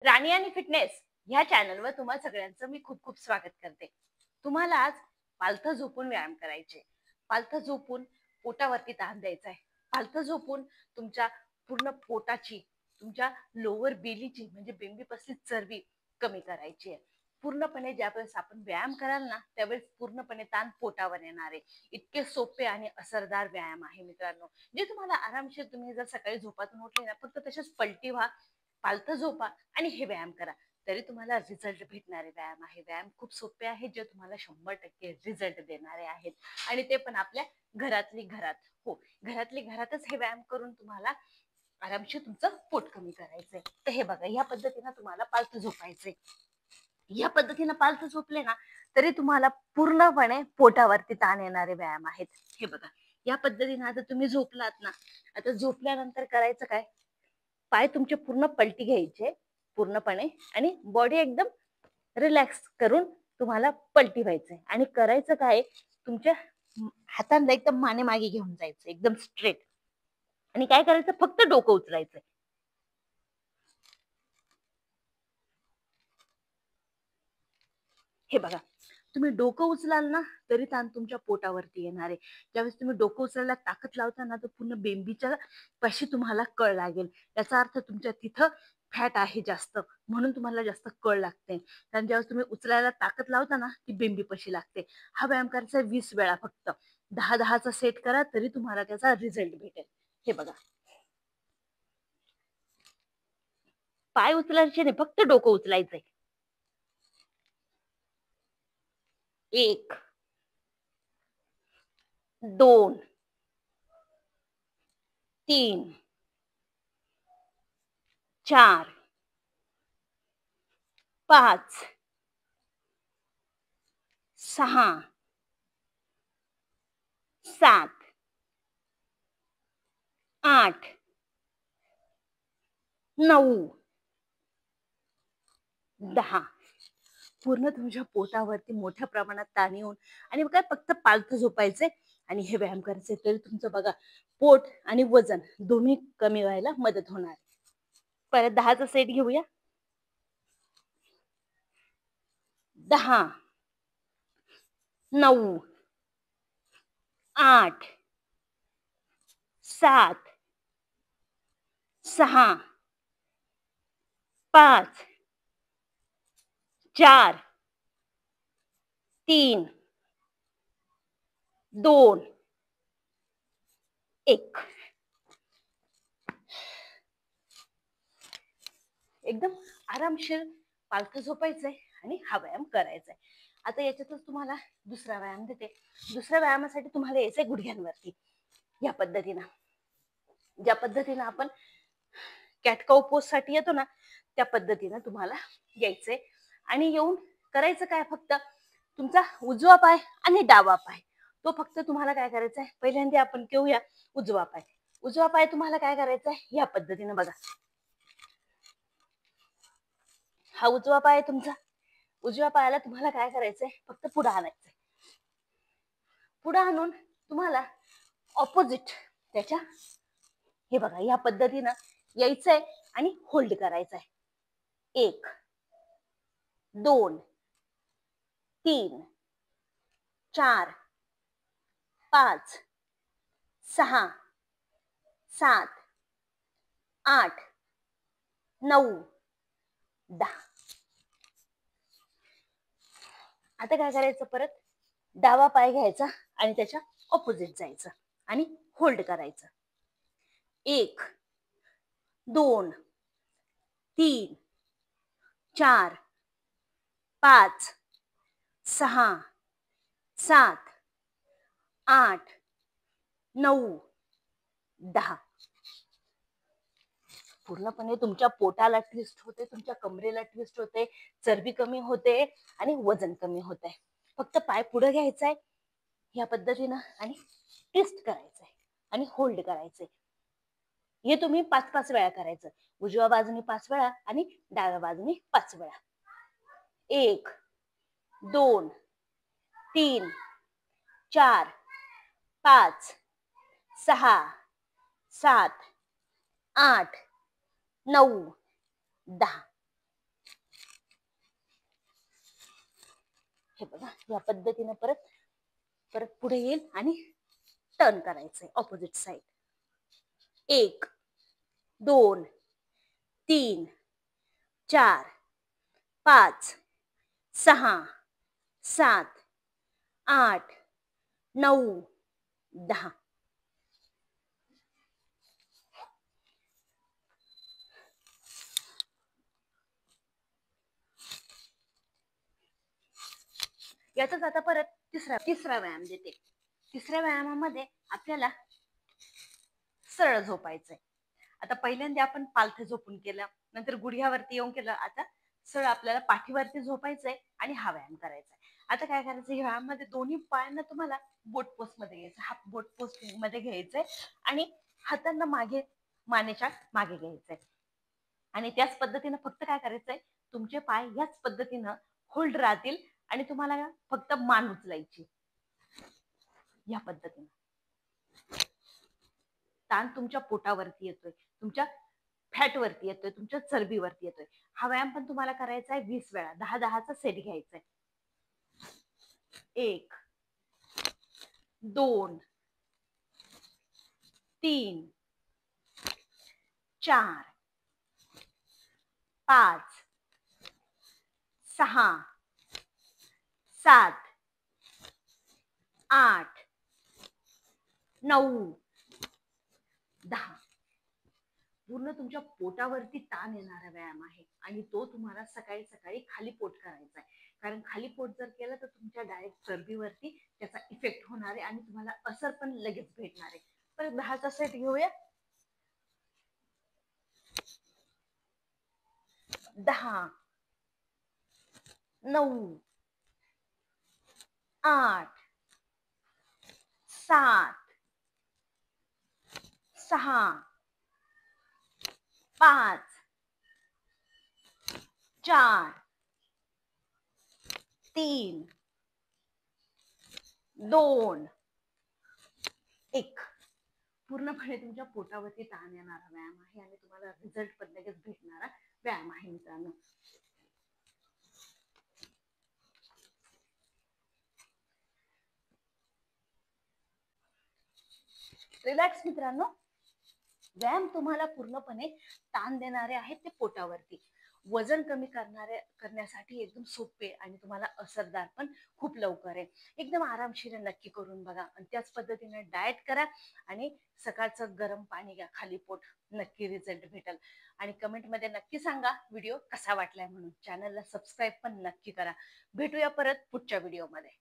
राणी आणि फिटनेस ह्या चॅनलवर तुम्हा सगळ्यांचं मी खूप खूप स्वागत करते. तुम्हाला आज पालथं झोपून व्यायाम करायचे. पालथं झोपून पोटावरती ताण द्यायचा आहे. पालथं झोपून तुमच्या पूर्ण पोटाची, तुमच्या लोअर बेलीची म्हणजे बेंबीपासली चरबी कमी करायची आहे. पूर्णपणे ज्यावेळेस आपण व्यायाम कराल ना, त्यावेळेस पूर्णपणे ताण पोटावर येणार आहे. इतके सोपे आणि असरदार व्यायाम आहे मित्रांनो, जे तुम्हाला आरामशीर, तुम्ही जर सकाळी झोपातून उठले ना, फक्त तसेच पलटी व्हा, पालथं झोपा आणि हे व्यायाम करा, तरी तुम्हाला रिझल्ट भेटणारे व्यायाम आहे. व्यायाम खूप सोपे आहेत, जे तुम्हाला 100% रिझल्ट देणारे आहेत, आणि ते पण आपल्या घरातली घरात. हो, घरातली घरातच हे व्यायाम करून तुम्हाला आरामशीर तुमचं पोट कमी करायचंय. तर हे बघा, या पद्धतीनं तुम्हाला पालथं झोपायचंय. या पद्धतीनं पालथं झोपले ना, तरी तुम्हाला पूर्णपणे पोटावरती ताण येणारे व्यायाम आहेत. हे बघा, या पद्धतीनं आता तुम्ही झोपलात ना, आता झोपल्यानंतर करायचं काय, पाय तुमचे पूर्ण पलटी घ्यायचे पूर्णपणे, आणि बॉडी एकदम रिलॅक्स करून तुम्हाला पलटी व्हायचंय. आणि करायचं काय, तुमच्या हातांना एकदम माने मागे घेऊन जायचं एकदम स्ट्रेट, आणि काय करायचं, फक्त डोकं उचलायचंय. हे बघा, तुम्ही डोकं उचलाल ना, तरी ताण तुमच्या पोटावरती येणार आहे. ज्यावेळेस तुम्ही डोकं उचलायला ताकद लावता ना, तर पूर्ण बेंबीच्या पाशी तुम्हाला कळ लागेल. याचा अर्थ तुमच्या तिथं फॅट आहे जास्त, म्हणून तुम्हाला जास्त कळ लागते. कारण ज्यावेळेस तुम्ही उचलायला ताकद लावता ना, ती बेंबी पाशी लागते. हा व्यायाम करायचा 20 वेळा, फक्त 10-10चा सेट करा, तरी तुम्हाला त्याचा रिझल्ट भेटेल. हे बघा, पाय उचलायचे नाही, फक्त डोकं उचलायचंय. 1, 2, 3, 4, 5, 6, 7, 8, 9, 10. पूर्ण तुमच्या पोटावरती मोठ्या प्रमाणात ताण येऊन, आणि काय फक्त पालथं झोपायचे आणि हे व्यायाम करायचे, तरी तुमचं बघा, पोट आणि वजन दोन्ही कमी व्हायला मदत होणार. परत 10चा सेट घेऊया. 10, 9, 8, 7, 6, 5, 4, 3, 2, 1. एकदम आरामशीर पालथं झोपायचंय आणि हा व्यायाम करायचा आहे. आता याच्यातच तुम्हाला दुसरा व्यायाम देते. दुसऱ्या व्यायामासाठी तुम्हाला यायचंय गुडघ्यांवरती. या पद्धतीनं, ज्या पद्धतीनं आपण कॅटकाऊ पोज साठी येतो ना, त्या पद्धतीनं तुम्हाला यायचंय. आणि येऊन करायचं काय, फक्त तुमचा उजवा पाय आणि डावा पाय, तो फक्त तुम्हाला काय करायचा आहे, पहिल्यांदा आपण घेऊया उजवा पाय. उजवा पाय तुम्हाला काय करायचा आहे, या पद्धतीनं बघा, हा उजवा पाय आहे तुमचा. उजव्या पायाला तुम्हाला काय करायचंय, फक्त पुढे आणायचंय. पुढे आणून तुम्हाला ऑपोजिट त्याच्या, हे बघा, या पद्धतीनं यायचंय आणि होल्ड करायचंय. 1, 2, 3, 4, 5, 6, 7, 8, 9, 10. आता काय करायचं, परत डावा पाय घ्यायचा आणि त्याच्या ऑपोजिट जायचं आणि होल्ड करायचं. 1, 2, 3, 4, 5, 6, 7, 8, 9, 10. पूर्णपणे तुमच्या पोटाला ट्विस्ट होते, तुमच्या कमरेला ट्विस्ट होते, चरबी कमी होते आणि वजन कमी होते. फक्त पाय पुढे घ्यायचाय या पद्धतीनं आणि ट्विस्ट करायचंय आणि होल्ड करायचंय. हे तुम्ही 5-5 वेळा करायचं. उजव्या बाजूने 5 वेळा आणि डाव्या बाजूने 5 वेळा. 1, 2, 3, 4, 5, 6, 7, 8, 9, 10. या पद्धतीने परत परत पुढे येईल आणि टर्न करायचंय ऑपोजिट साइड. 1 2 3 4 5 6 7 8 9 10. याचाच आता परत तिसरा व्यायाम देते. तिसऱ्या व्यायामामध्ये आपल्याला सरळ झोपायचंय. आता पहिल्यांदा आपण पालथं झोपून केलं, नंतर गुडघ्यावरती येऊन केलं. आता सरळ आपल्याला पाठीवरती झोपायचंय आणि हा व्यायाम करायचा आहे. आता काय करायचं, या व्यायामामध्ये दोन्ही पायांना तुम्हाला बोट पोस्ट मध्ये घ्यायचं, हाफ बोट पोस्ट मध्ये घ्यायचंय आणि हातांना मागे मानेच्या मागे घ्यायचंय. आणि त्याच पद्धतीनं फक्त काय करायचंय, तुमचे पाय याच पद्धतीनं होल्ड राहतील आणि तुम्हाला फक्त मान उचलायची या पद्धतीनं. ताण तुमच्या पोटावरती येतोय, तुमच्या फॅट वरती येतोय, तुमच्या चरबीवरती येतोय. हा व्यायाम पण तुम्हाला करायचा आहे 20 वेळा. 10-10चा सेट घ्यायचा आहे. 1 2 3 4 5 6 7 8 9 10. पूर्ण तुमच्या पोटावरती ताण येणारा व्यायाम आहे आणि तो तुम्हाला सकाळी सकाळी खाली पोट करायचा आहे. कारण खाली पोट जर केलं तर तुमच्या डायरेक्ट चरबीवरती त्याचा इफेक्ट होणार आहे आणि तुम्हाला असर पण लगेच भेटणार आहे. परत 10चा सेट घेऊया. 10 9 8 7 6 5 4 3 2 1. पूर्णपणे तुमच्या पोटावरती ताण येणारा व्यायाम आहे आणि तुम्हाला रिझल्ट पण लगेच भेटणारा व्यायाम आहे मित्रांनो. रिलॅक्स मित्रांनो. व्यायाम तुम्हाला पूर्णपणे ताण देणारे आहेत ते पोटावरती. वजन कमी करण्यासाठी एकदम सोपे आणि तुम्हाला असरदार पण खूप लवकर आहे. एकदम आरामशीर नक्की करून बघा आणि त्याच पद्धतीने डाएट करा आणि सकाळचं गरम पाणी घ्या, खाली पोट. नक्की रिझल्ट भेटेल. आणि कमेंटमध्ये नक्की सांगा व्हिडिओ कसा वाटलाय म्हणून. चॅनलला सबस्क्राईब पण नक्की करा. भेटूया परत पुढच्या व्हिडिओमध्ये.